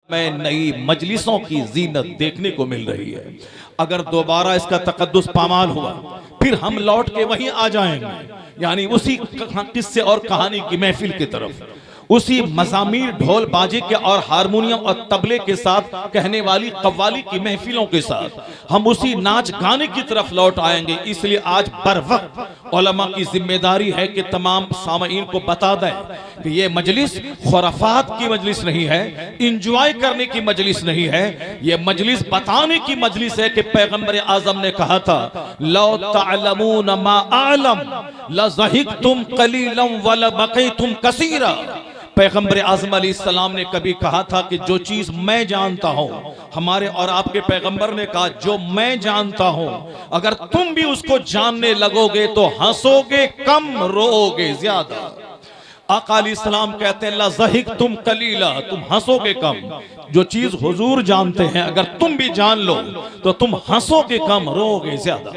में नई मजलिसों की जीनत देखने को मिल रही है। अगर दोबारा इसका तकद्दुस पामाल हुआ फिर हम लौट के वहीं आ जाएंगे, यानी उसी किस्से और कहानी की महफिल की तरफ, उसी मज़ामीर ढोल बाजे के और हारमोनियम और तबले के साथ कहने वाली कव्वाली की महफिलों के साथ हम उसी नाच गाने की तरफ लौट आएंगे। इसलिए आज बर वक्त उलमा की जिम्मेदारी है कि तमाम सामईन को बता दें कि ये मजलिस खुराफात की मजलिस नहीं है, इंजॉय करने की मजलिस नहीं है, ये मजलिस बताने की मजलिस है कि पैगंबर आजम ने कहा था, लौ तअलमून मा आलम लज़हिकतुम कलीलन व लबक़ैतुम कसीरा। पैगंबर आज़म अलैहिस्सलाम ने कभी कहा था कि जो चीज मैं जानता हूं, हमारे और आपके पैगंबर ने कहा जो मैं जानता हूं, अगर तुम भी उसको जानने लगोगे तो हंसोगे कम, रोओगे ज्यादा। आका अलैहिस्सलाम कहते हैं लज़हिकतुम कलीला, तुम हंसोगे कम। जो चीज हुजूर जानते हैं अगर तुम भी जान लो तो तुम हंसोगे कम, रोओगे ज्यादा।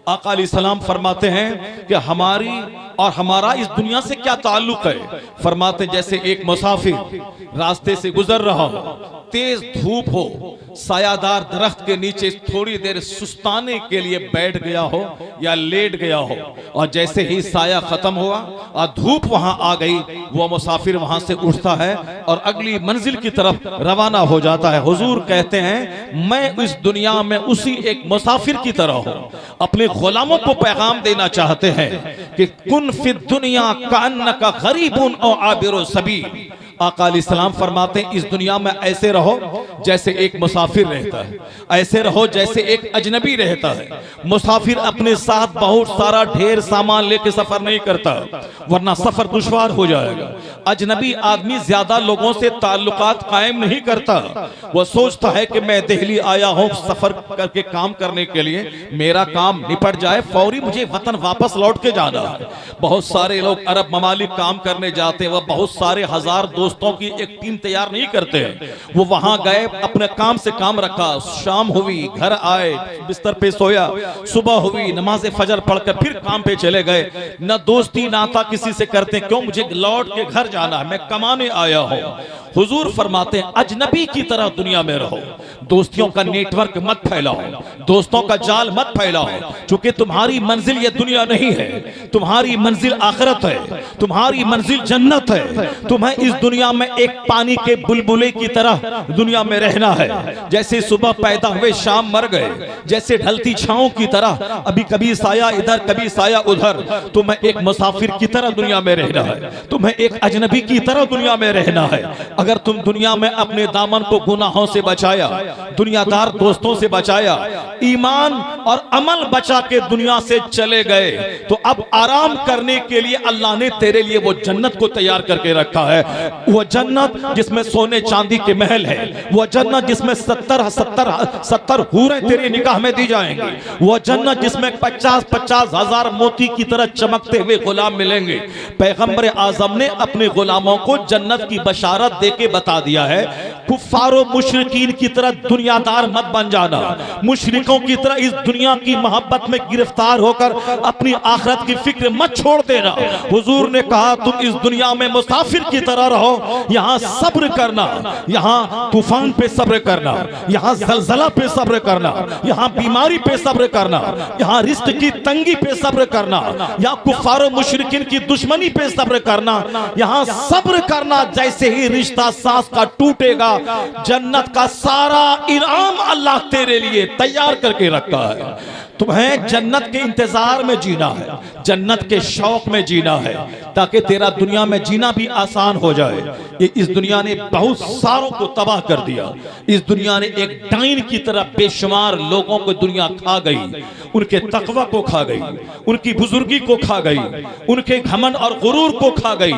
आका अलैहिस्सलाम फरमाते हैं कि हमारी और हमारा इस दुनिया से क्या ताल्लुक है। फरमाते जैसे एक मुसाफिर रास्ते से गुजर रहा हो, तेज धूप हो, सायादार दरख्त के नीचे थोड़ी देर सुस्ताने के लिए बैठ गया हो या लेट गया हो, और जैसे ही साया खत्म हुआ और धूप वहां आ गई, वो मुसाफिर वहां से उठता है और अगली मंजिल की तरफ रवाना हो जाता है। हुजूर कहते हैं मैं इस दुनिया में उसी एक मुसाफिर की तरह हूं। अपने गुलामों को पैगाम देना चाहते हैं कि कुन फिद दुनिया कान्नका गरीबुन औ आबिरु सबील। आका अलैहिस्सलाम फरमाते हैं इस दुनिया में ऐसे रहो जैसे एक मुसाफिर रहता है, ऐसे रहो जैसे एक अजनबी रहता है। मुसाफिर अपने साथ बहुत सारा ढेर सामान लेके सफर नहीं करता, वरना सफर दुश्वार हो जाएगा। अजनबी आदमी ज्यादा लोगों से ताल्लुकात कायम नहीं करता, वो सोचता है कि मैं दिल्ली आया हूं सफर करके काम करने के लिए, मेरा काम निपट जाए, फौरी मुझे वतन वापस लौट के जाना है। बहुत सारे लोग अरब ममालिक काम करने जाते हैं, वह बहुत सारे हजार दोस्तों की एक टीम तैयार नहीं करते हैं। वो वहां गए, अपने काम से काम रखा, शाम हुई घर आए, बिस्तर पे सोया, सुबह हुई नमाज फजर पढ़कर फिर काम पे चले गए। न दोस्ती नाता किसी से करते, क्यों, मुझे लौट के घर जाना है, मैं कमाने आया हूं। हुजूर फरमाते हैं अजनबी की तरह दुनिया में रहो, दोस्तियों का नेटवर्क मत फैलाओ, दोस्तों का जाल मत फैलाओ, क्योंकि तुम्हारी मंजिल ये दुनिया नहीं है, तुम्हारी मंजिल आखिरत है, तुम्हारी मंजिल जन्नत है। तुम्हें इस दुनिया में एक पानी के बुलबुले की तरह दुनिया में रहना है। जैसे सुबह पैदा हुए शाम मर गए, जैसे ढलती छांव की तरह, अभी कभी साया इधर कभी साया उधर। तुम्हें एक मुसाफिर की तरह दुनिया में रहना है, तुम्हें एक अजनबी की तरह दुनिया में रहना है। अगर तुम दुनिया में अपने दामन को गुनाहों से बचाया, दुनियादार दोस्तों से बचाया, ईमान और अमल बचा के दुनिया से चले गए, तो अब आराम करने के लिए अल्लाह ने तेरे लिए वो जन्नत को तैयार करके रखा है। वो जन्नत जिसमें सोने चांदी के महल है, वो जन्नत जिसमें 70 हूरें तेरे निकाह में दी जाएंगी, वो जन्नत जिसमें 50-50 हजार मोती की तरह चमकते हुए गुलाम मिलेंगे। पैगंबर आजम ने अपने गुलामों को जन्नत की बशारत के बता दिया है। कुफ्फारो मुशरिकीन की तरह दुनियादार मत बन जाना, मुशरिकों की तरह इस दुनिया की मोहब्बत में गिरफ्तार होकर अपनी आखिरत की फिक्र मत छोड़ देना। हुजूर ने कहा तुम इस दुनिया में मुसाफिर की तरह रहो, यहाँ सब्र करना, यहाँ तूफान पे सब्र करना, यहाँ जलजला पे सब्र करना, यहाँ बीमारी पे सब्र करना, यहाँ रिस्क की तंगी पे सब्र करना, यहाँ कुफ्फारो मुशरिकीन की दुश्मनी पे सब्र करना, यहाँ सब्र करना। जैसे ही रिश्ता सास का टूटेगा, जन्नत का सारा इनाम अल्लाह तेरे लिए तैयार करके रखा है। तुम्हें जन्नत के इंतजार में जीना है, जन्नत के शौक में जीना है, ताकि तेरा दुनिया में जीना भी आसान हो जाए। ये इस दुनिया ने बहुत सारों को तबाह कर दिया, इस दुनिया ने एक डाइन की तरह बेशुमार लोगों को दुनिया खा गई, उनके तकवा को खा गई, उनकी बुजुर्गी को खा गई, उनके घमंड और गुरूर को खा गई,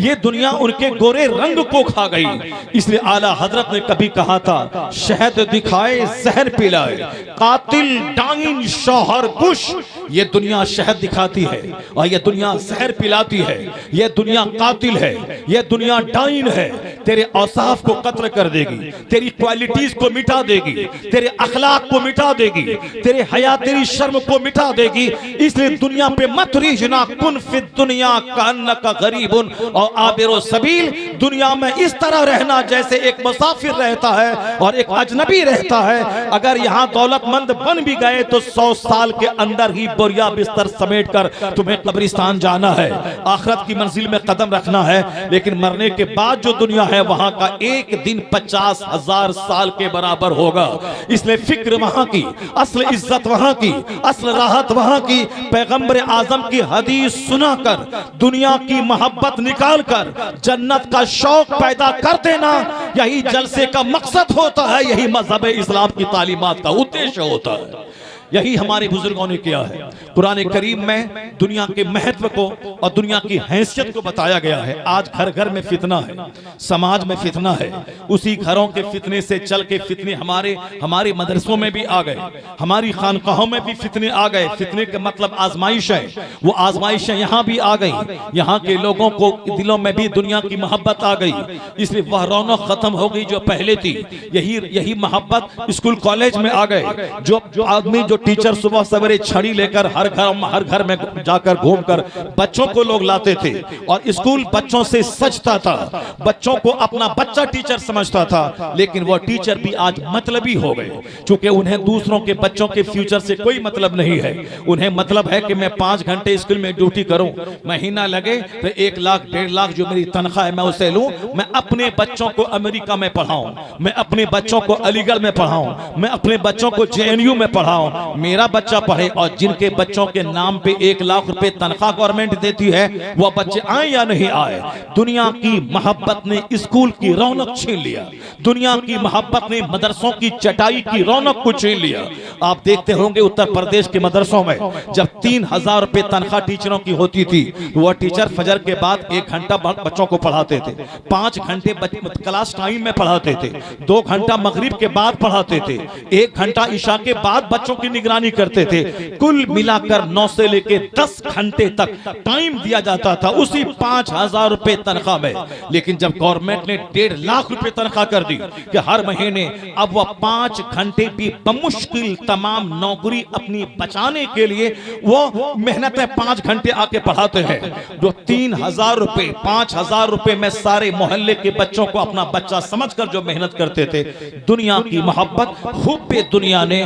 ये दुनिया उनके गोरे रंग को खा गई। इसलिए आला हजरत ने कभी कहा था, शहद दिखाए जहर पिलाए, कातिल डाइन शौहर कुश। ये दुनिया शहद दिखाती है और ये दुनिया जहर पिलाती है, ये दुनिया कातिल है, ये दुनिया डाइन है। तेरे औसाफ को कत्ल कर देगी, तेरी क्वालिटीज को मिटा देगी, तेरे अखलाक को मिटा देगी, तेरे हया तेरी शर्म को मिटा देगी। इसलिए दुनिया पे मत रीजना, कुन फिद दुनिया कान्नका गरीबुन और आबिरो सबील। दुनिया में इस तरह रहना जैसे एक मुसाफिर रहता है और एक अजनबी रहता है। अगर यहाँ दौलतमंद बन भी गए तो 100 साल के अंदर ही बोरिया बिस्तर समेट कर तुम्हें कब्रिस्तान जाना है, आखिरत की मंजिल में कदम रखना है। लेकिन मरने के बाद जो दुनिया है वहां का एक दिन 50,000 साल के बराबर होगा। इसलिए फिक्र वहां की, असल इज्जत वहां की, असल राहत वहां की। पैगंबर आजम की हदीस सुनाकर, दुनिया की मोहब्बत निकाल कर जन्नत का शौक पैदा कर देना, यही जलसे का मकसद होता है, यही मजहब इस्लाम की तालीमात का उद्देश्य होता है। यही हमारे बुजुर्गों ने किया है। कुरान करीम में दुनिया के महत्व को और दुनिया की हैसियत को बताया गया है। आज घर घर में फितना है, समाज में फितना है, उसी घरों के फितने से चल के फितने हमारे मदरसों में भी आ गए, हमारी खानकाहों में भी फितने आ गए। फितने का मतलब आजमाइश है, वो आजमाइशें यहाँ भी आ गई। यहाँ के लोगों को दिलों में भी दुनिया की मोहब्बत आ गई, इसलिए वह रौनक खत्म हो गई जो पहले थी। यही मोहब्बत स्कूल कॉलेज में आ गए। जो आदमी, जो टीचर सुबह सवेरे छड़ी लेकर हर घर में जाकर घूमकर बच्चों को लोग लाते थे और स्कूल बच्चों से सजता था, बच्चों को अपना बच्चा टीचर समझता था। लेकिन वो टीचर भी आज मतलबी हो गए, क्योंकि उन्हें दूसरों के बच्चों के फ्यूचर से कोई मतलब नहीं है। उन्हें मतलब है कि मैं 5 घंटे स्कूल में ड्यूटी करूं, महीना लगे तो 1 लाख 1.5 लाख जो मेरी तनख्वाह है मैं उसे लूं, मैं अपने बच्चों को अमेरिका में पढ़ाऊं, मैं अपने बच्चों को अलीगढ़ में पढ़ाऊं, मैं अपने बच्चों को JNU में पढ़ाऊं, मेरा बच्चा पढ़े। और जिनके बच्चों के नाम पे 1 लाख रुपए तनख्वाह गवर्नमेंट देती है, वो बच्चे आए या नहीं आए। दुनिया की मोहब्बत ने स्कूल की रौनक छीन लिया, दुनिया की मोहब्बत ने मदरसों की चटाई की रौनक को छीन लिया। आप देखते होंगे उत्तर प्रदेश के मदरसों में जब 3,000 रुपए तनख्वाह टीचरों की होती थी, वह टीचर फजर के बाद 1 घंटा बच्चों को पढ़ाते थे, 5 घंटे क्लास टाइम में पढ़ाते थे, 2 घंटा मगरिब के बाद पढ़ाते थे, 1 घंटा ईशा के बाद बच्चों की निगरानी करते थे। कुल मिलाकर 9 से लेके 10 घंटे तक टाइम दिया जाता था उसी 5,000 रुपए तनख्वाह में। लेकिन जब गवर्नमेंट ने 1.5 लाख रुपए तनख्वाह कर दी कि हर महीने अब वह 5 घंटे भी बमुश्किल तमाम नौकरी अपनी बचाने के लिए वो मेहनतें 5 घंटे आके पढ़ाते हैं। जो 3,000 रुपए 5,000 रुपए में सारे मोहल्ले के बच्चों को अपना बच्चा समझकर जो मेहनत करते थे, दुनिया की मोहब्बत हुब्बे दुनिया ने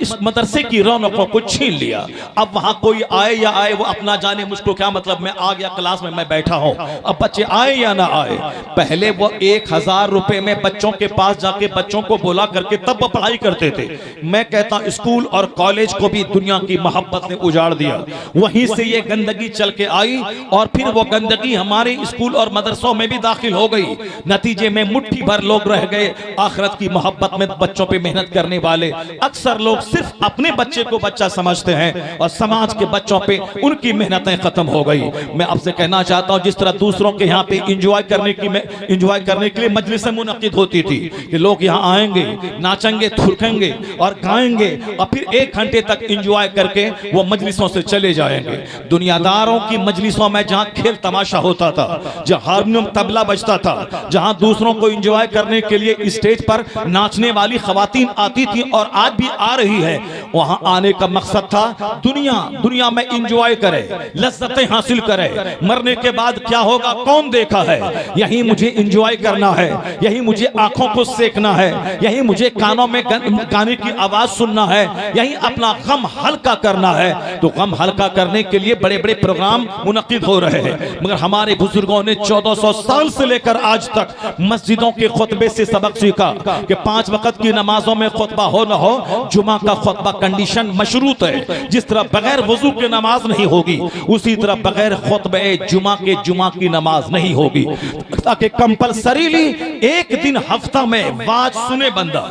इस मदरसे की रौनकों को छीन लिया। अब वहां कोई आए या आए वो अपना जाने, मुझको क्या मतलब, मैं आ गया क्लास में, मैं बैठा हूं। अब बच्चे आए या ना आए, पहले वो 1,000 रुपए में बच्चों के पास जाके बच्चों को बोला करके तब वो पढ़ाई करते थे। मैं कहता स्कूल और कॉलेज को भी दुनिया की मोहब्बत ने उजाड़ दिया। वहीं से ये गंदगी चल के आई और फिर वो गंदगी हमारे स्कूल और मदरसों में भी दाखिल हो गई। नतीजे में मुट्ठी भर लोग रह गए आखिरत की मोहब्बत में बच्चों पे मेहनत करने वाले। अक्सर लोग सिर्फ अपने बच्चे को बच्चा समझते हैं और समाज के बच्चों पे उनकी मेहनतें खत्म हो गई। मैं आपसे कहना चाहता हूं, जिस तरह दूसरों के यहाँ पे इंजॉय करने के लिए मजलिसें मुनक्किद होती थी कि लोग यहाँ आएंगे, नाचेंगे, थुरकेंगे और गाएंगे और फिर 1 घंटे तक इंजॉय करके वो मजलिसों से चले जाएंगे। दुनियादारों की मजलिसों में जहाँ खेल तमाशा होता था, जहाँ हारमोनियम तबला बजता था, जहाँ दूसरों को इंजॉय करने के लिए स्टेज पर नाचने वाली खवातीन आती थी और आज भी आ रही है, वहां आने का मकसद था दुनिया में इंजॉय करे, लज्जतें हासिल करे। मरने के बाद क्या होगा कौन देखा है, यही मुझे इंजॉय करना है, यही मुझे आंखों को सेकना है, यही मुझे कानों में गाने की आवाज सुनना है, यही अपना गम हल्का करना है। तो गम हल्का करने के लिए बड़े बड़े प्रोग्राम मुनक्किद हो रहे हैं, मगर हमारे बुजुर्गों ने 1400 साल से लेकर आज तक मस्जिदों के खुतबे से सबक सीखा कि 5 वक्त की नमाजों में खुतबा हो न हो, जुमा का खुतबा कंडीशन मशरूत है। जिस तरह बगैर वजू के नमाज नहीं होगी, उसी तरह बगैर खुतबे जुमा के जुमा की नमाज नहीं होगी। ताकि कंपलसरीली एक दिन हफ्ता में वाज सुने बंदा,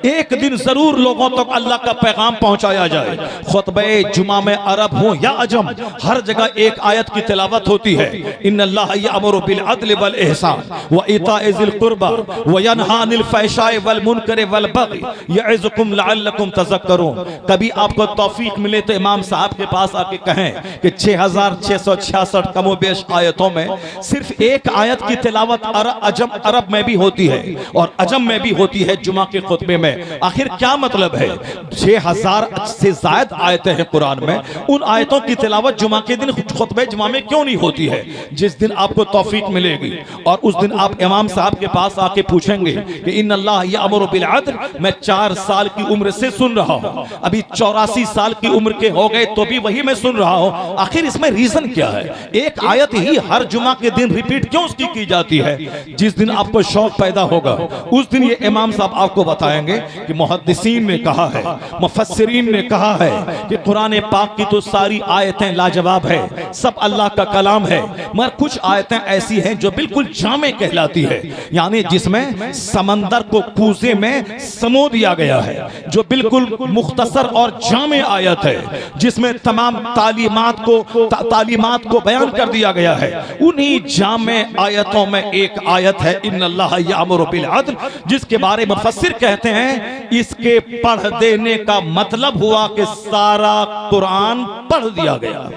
एक दिन जरूर लोगों तक अल्लाह का पैगाम पहुंचाया जाए। खुतबे जुमा में अरब हो या अजम, हर जगह एक आयत की तिलावत होती है, इन्नल्लाह यअमुरु बिल अदल वल इहसान व इताए ज़िल कुर्बा व यनहा अनिल फहशाए वल मुनकर वल बग़ी यइज़ुकुम लअल्लकुम तज़क्करून। कभी आपको तौफीक मिले तो इमाम साहब के पास आके कहें कि 6666 कमोबेश आयतों में सिर्फ एक आयत की तिलावत अरब में भी होती है और अजम में भी होती है जुमा के खुतबे में। आखिर क्या मतलब है? 6000 से ज्यादा आयतें हैं कुरान में, उन आयतों की तिलावत जुमा के दिन खुतबे जुमा में क्यों नहीं होती है? जिस दिन आपको तौफीक मिलेगी और उस दिन आप इमाम साहब के पास आके पूछेंगे कि इन्नल्लाह यअमुरु बिल अद्ल, मैं 4 साल की उम्र से सुन रहा हूं, अभी 84 साल की उम्र के हो गए तो भी वही मैं सुन रहा हूं, आखिर इसमें रीजन क्या है? एक आयत ही हर जुमा के दिन रिपीट क्यों उसकी की जाती है? जिस दिन आपको शौक पैदा होगा उस दिन ये इमाम साहब आपको बताएंगे कि मुहद्दिसीन ने कहा है, मुफस्सिरीन ने कहा है कि कुरान पाक की तो सारी आयतें लाजवाब है, सब अल्लाह का कलाम है, मगर कुछ आयतें ऐसी हैं जो बिल्कुल जामे कहलाती है, यानी जिसमें समंदर को कूजे में समो दिया गया है, जो बिल्कुल मुख्तसर और जामे आयत है, जिसमें तमाम तालीमात को बयान कर दिया गया है। उन्हीं जामे आयतों में एक आयत है इन्नल्लाह यअमुरु बिल अद्ल, जिसके बारे में मुफस्सिर कहते हैं इसके पढ़ देने का मतलब हुआ कि सारा कुरान पढ़ दिया गया।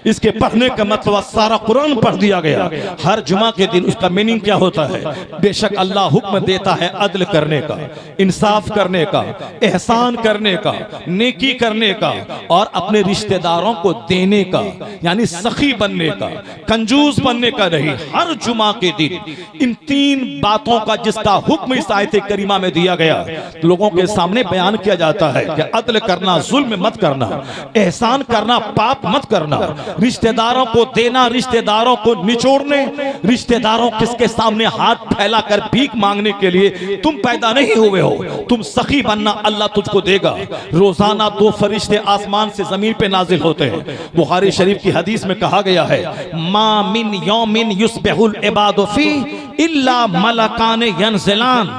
इसके पढ़ने का मतलब सारा कुरान पढ़ दिया गया। हर जुमा के दिन उसका मीनिंग क्या होता है? बेशक अल्लाह हुक्म देता है अदल करने का, इंसाफ करने का, एहसान करने का, नेकी करने का और अपने रिश्तेदारों को देने का, यानी सखी बनने का, कंजूस बनने का नहीं। हर जुमा के दिन इन 3 बातों का जिसका हुक्म इस आयत करीमा में दिया गया लोगों के सामने बयान किया जाता है कि अदल करना, जुल्म मत करना, एहसान करना, पाप मत करना, रिश्तेदारों को देना, रिश्तेदारों को निचोड़ने, रिश्तेदारों किसके सामने हाथ फैलाकर भीख मांगने के लिए तुम पैदा नहीं हुए हो, तुम सखी बनना, अल्लाह तुझको देगा। रोजाना 2 फरिश्ते आसमान से जमीन पे नाजिल होते हैं। बुखारी शरीफ की हदीस में कहा गया है मा मिन यौमिन युस्बिहुल इबादु फी इल्ला मलकान यनज़िलान,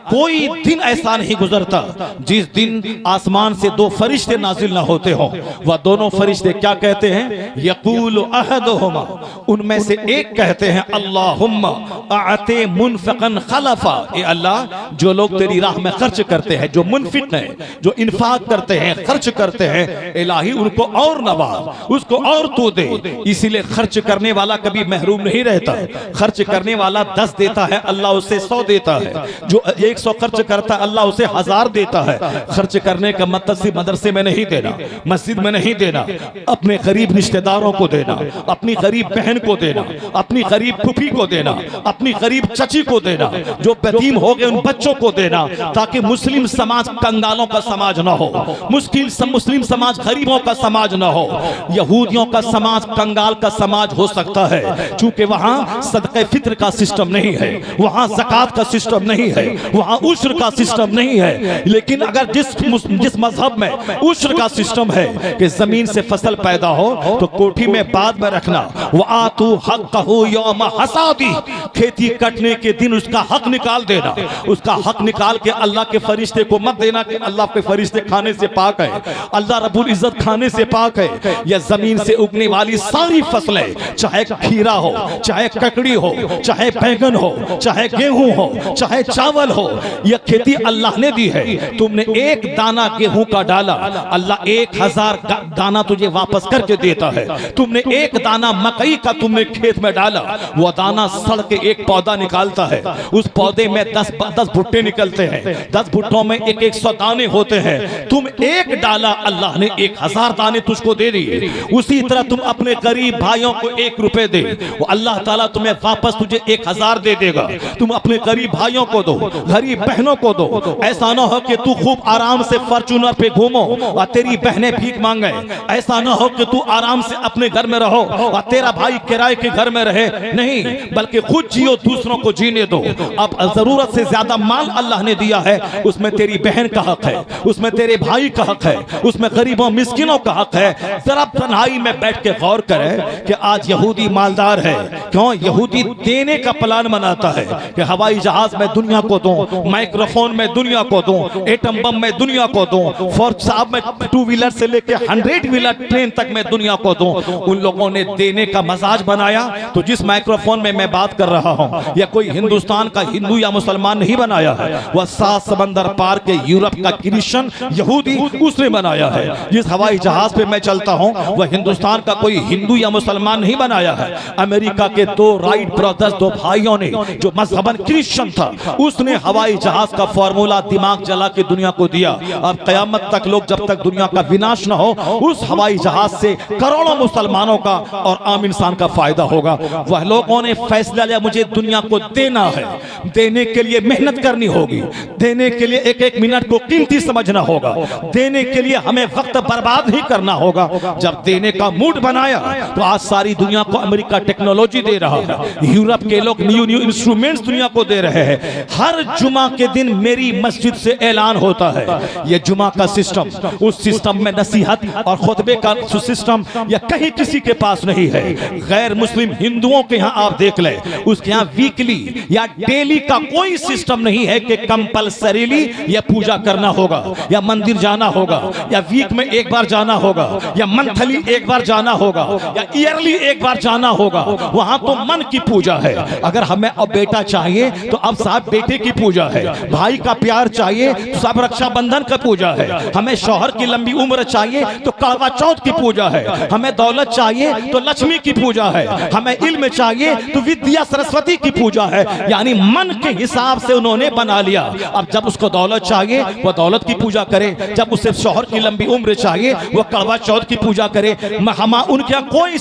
कोई दिन ऐसा नहीं गुजरता जिस दिन आसमान से 2 फरिश्ते नाजिल ना होते हो। वह दोनों फरिश्ते क्या कहते हैं? यकूलु अहदुहुमा, उनमें से एक कहते हैं अल्लाहुम्मा आते मुनफिकन खलफा, ए अल्लाह जो लोग तेरी राह में खर्च करते हैं, जो मुनफिक हैं, जो इन्फाक करते हैं, खर्च करते हैं, इलाही उनको और नवाज, उसको और तू दे। इसीलिए खर्च करने वाला कभी महरूम नहीं रहता। खर्च करने वाला 10 देता है, अल्लाह उसे 100 देता है। जो 100 खर्च करता है, अल्लाह उसे 1000 देता है। खर्च करने का मतलब सिर्फ मदरसे में नहीं देना, मस्जिद में नहीं देना, अपने गरीब रिश्तेदारों को देना, अपनी गरीब बहन को देना, अपनी गरीब फूफी को देना, अपनी गरीब चची को देना, जो यतीम हो गए उन बच्चों को देना, ताकि मुस्लिम समाज कंगालों का समाज ना हो, मुस्लिम समाज गरीबों का समाज ना हो। यहूदियों का समाज कंगाल का समाज हो सकता है, चूंकि वहां सदक़े फित्र का सिस्टम नहीं है, वहां ज़कात का सिस्टम नहीं है, वहां उश्र का सिस्टम नहीं है। लेकिन अगर जिस मजहब में उश्र का सिस्टम है कि जमीन से फसल पैदा हो तो कोठी में बाद में रखना, वो आतू हक़्क़हू यौम हसादी, खेती कटने के दिन उसका हक निकाल देना, उसका हक निकाल के अल्लाह के फरिश्ते को मत देना कि अल्लाह के फरिश्ते खाने से पाक है, अल्लाह रब्बुल इज्जत खाने से पाक है। या जमीन से उगने वाली सारी फसलें, चाहे खीरा हो, चाहे ककड़ी हो, चाहे बैंगन हो, चाहे गेहूं हो, चाहे चावल हो, यह खेती अल्लाह ने दी है। तुमने एक दाना गेहूं का डाला, अल्लाह 1000 दाना तुझे वापस करके देता है। तुमने एक दाना मकई का तुमने खेत में डाला, वह दाना सड़ के एक पौधा निकालता है, उस पौधे में 10 भुट्टे निकलते हैं, 10 भुट्टों में 100 दाने होते हैं। तुम एक डाला, अल्लाह ने 1000 दाने तुझको दे दिए। उसी तरह तुम अपने गरीब भाइयों को 1 रुपए दे, वो अल्लाह ताला तुम्हें वापस तुझे 1000 दे देगा। तुम अपने गरीब भाइयों को दो, गरीब बहनों को दो। ऐसा ना हो कि तू खूब आराम से फॉर्च्यूनर पे घूमो और तेरी बहनें भीख मांगे। ऐसा ना हो कि तू आराम से अपने घर में रहो और तेरा भाई किराए के घर में रहे। नहीं, बल्कि खुद जियो, दूसरों को जीने दो। अब जरूरत से ज्यादा माल अल्लाह ने दिया है, उसमें तेरी बहन का हक है, उसमें तेरे भाई का हक है, उसमें गरीबों मिस्किनों का हक है। जरा तन्हाई में बैठ के गौर करें कि आज यहूदी मालदार है, क्यों? यहूदी देने का प्लान बनाता है कि हवाई जहाज में दुनिया को दूं, माइक्रोफोन में दुनिया को दूं, एटम बम में दुनिया को दूं, फोर्स साहब में 2 व्हीलर से लेके 100 व्हीलर ट्रेन तक में दुनिया को दूं। उन लोगों ने देने का मजाज बनाया। तो जिस माइक्रोफोन में मैं बात कर रहा हूं, यह कोई हिंदुस्तान का हिंदू या मुसलमान नहीं बनाया है, वह 7 समंदर पार के यूरोप का क्रिश्चियन यहूदी उसने बनाया है। जिस हवाई जहाज पे मैं चलता हूं, वह हिंदुस्तान का कोई हिंदू या मुसलमान नहीं बनाया है। अमेरिका के 2 राइट ब्रदर्स, 2 भाइयों ने, जो मजहबन क्रिश्चियन था, उसने हवाई जहाज का फॉर्मूला दिमाग जला के दुनिया को दिया। अब कयामत तक लोग, जब तक दुनिया का विनाश न हो, उस हवाई जहाज से करोड़ों मुसलमानों का और आम इंसान का फायदा होगा। वह लोगों ने फैसला लिया, मुझे दुनिया को देना है। देने के लिए मेहनत करनी होगी, देने के लिए एक एक मिनट को कीमती समझना होगा, देने के लिए हमें वक्त बर्बाद नहीं करना होगा। जब देने का मूड बनाया तो आज सारी दुनिया को अमेरिका टेक्नोलॉजी दे रहा है, यूरोप के लोग न्यू इंस्ट्रूमेंट्स दुनिया को दे रहे हैं। हर जुमा के दिन मेरी मस्जिद से ऐलान होता है। यह जुमा का सिस्टम, उस सिस्टम में नसीहत और खुतबे का सिस्टम या कहीं किसी के पास नहीं है। गैर मुस्लिम हिंदुओं के यहाँ आप देख ले, उसके यहाँ वीकली या डेली का कोई सिस्टम नहीं है कि कंपलसरीली यह पूजा करना होगा या मंदिर जाना होगा या वीक में एक बार जाना होगा या मंथली एक बार जाना होगा या ईयरली एक बार जाना होगा। वहां तो मन की पूजा है। अगर हमें अब बेटा चाहिए तो अब साहब बेटे की पूजा है, भाई का प्यार चाहिए तो साहब रक्षाबंधन का पूजा है, हमें शौहर की लंबी उम्र चाहिए तो कड़वा चौथ की पूजा है, हमें दौलत चाहिए तो लक्ष्मी की पूजा है, हमें इल्म चाहिए तो विद्या सरस्वती की पूजा है। यानी मन के हिसाब से उन्होंने बना लिया। अब जब उसको दौलत चाहिए वह दौलत की पूजा करे, जब उसे शौहर की लंबी उम्र चाहिए वह कड़वा चौथ की पूजा करे। हम उनके यहाँ कोई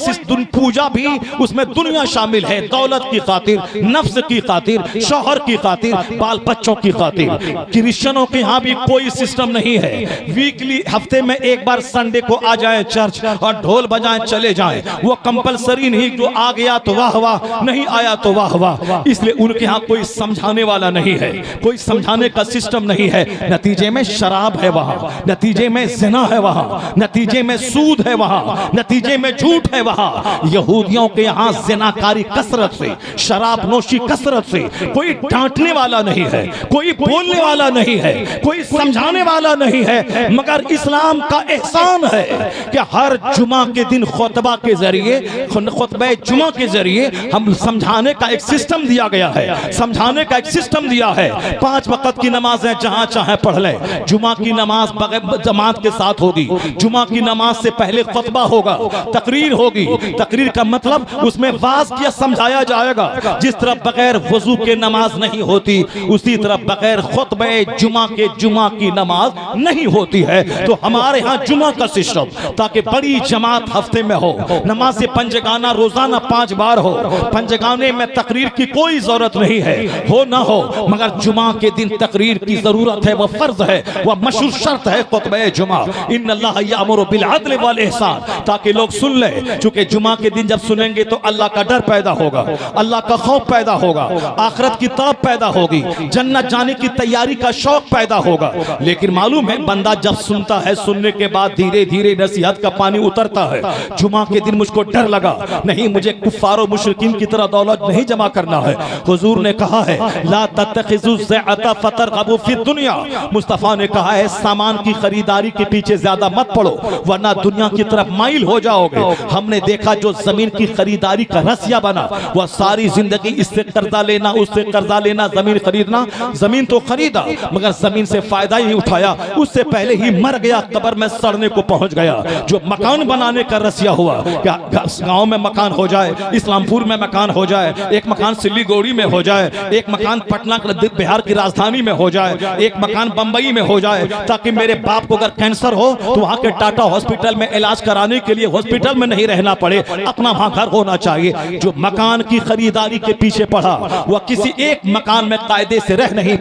पूजा भी उसमें दुनिया शामिल है, दौलत की खातिर, नफ्स की खातिर, शौहर की खातिर, बाल बच्चों की खातिर। क्रिश्चियनों के यहाँ भी कोई सिस्टम नहीं है। वीकली हफ्ते में एक बार संडे को आ जाए चर्च और ढोल बजाएं चले जाएं, वो कंपलसरी नहीं। जो आ गया तो वाह वाह, नहीं आया तो वाह वाह। इसलिए उनके यहाँ कोई समझाने वाला नहीं है, कोई समझाने का सिस्टम नहीं है। नतीजे में शराब है वहां, नतीजे में जिना है वहां, नतीजे में सूद है वहां, नतीजे में झूठ है वहां। यहूदियों के यहाँ जिनाकारी कसरत से, शराब नोशी कसरत से। कोई डांटने वाला नहीं है, कोई बोलने वाला नहीं है, कोई समझाने वाला नहीं है। मगर इस्लाम का एहसान है कि हर जुमा के दिन खुतबा के जरिए, खुतबा जुमा के जरिए हम समझाने का एक सिस्टम दिया गया है, समझाने का एक सिस्टम दिया है। 5 वक्त की नमाजें जहां चाहे पढ़ ले। जुमा की नमाज जमात के साथ होगी, जुमा की नमाज से पहले खुतबा होगा, तकरीर होगी। तकरीर का मतलब उसमें वाज किया समझाया जाएगा। जिस तरह बगैर वजू के नमाज नहीं होती, उसी तरह बगैर खुतबे जुमा के जुमा की नमाज नहीं होती है। तो हमारे यहाँ जुमा का सिस्टम, ताकि बड़ी जमात हफ्ते में हो, नमाज पंजगाना रोजाना 5 बार हो। पंजगाने में तकरीर की कोई जरूरत नहीं है, हो ना हो, मगर जुमा के दिन तकरीर की जरूरत है, वह फर्ज है, वह मशहूर शर्त है खुतबे जुमा। इन्नल्लाह यअमुरु बिल अदल वल इहसान, ताकि लोग सुन ले। चूंकि जुमा के दिन जब सुनेंगे तो अल्लाह का डर पैदा होगा, अल्लाह का खौफ पैदा होगा, आखिरत की तलब पैदा होगी, जन्नत जाने की तैयारी का शौक पैदा होगा। लेकिन मालूम है, बंदा जब सुनता है, सुनने के बाद धीरे धीरे नसीहत का पानी उतरता है। जुमा के दिन मुझको डर लगा, नहीं मुझे कुफ्फार और मुशरिकीन की तरह दौलत नहीं जमा करना है। हुजूर ने कहा है, ला तत्तखिजु ज़अता फतरगबु फी दुनिया। मुस्तफा ने कहा है, सामान की खरीदारी के पीछे ज्यादा मत पड़ो, वरना दुनिया की तरफ माइल हो जाओगे। हमने देखा जो जमीन की खरीदारी का रसिया बना, वह सारी जिंदगी इससे कर्जा लेना, उससे कर्जा लेना, जमीन खरीदना। जमीन तो खरीदा मगर जमीन से फायदा ही उठाया, उससे पहले ही मर गया, कब्र में सड़ने को पहुंच गया। जो मकान बनाने का रसिया हुआ, क्या गांव में मकान हो जाए, इस्लामपुर में मकान हो जाए, एक मकान सिल्लीगुड़ी में हो जाए, एक मकान पटना बिहार की राजधानी में हो जाए, एक मकान बंबई में हो जाए, ताकि मेरे बाप को अगर कैंसर हो तो वहां के टाटा हॉस्पिटल में इलाज कराने के लिए हॉस्पिटल में नहीं रहना पड़े, अपना वहां घर होना चाहिए। जो मकान की खरीदारी के पीछे पड़ा, वह किसी एक मकान में कायदे से रह नहीं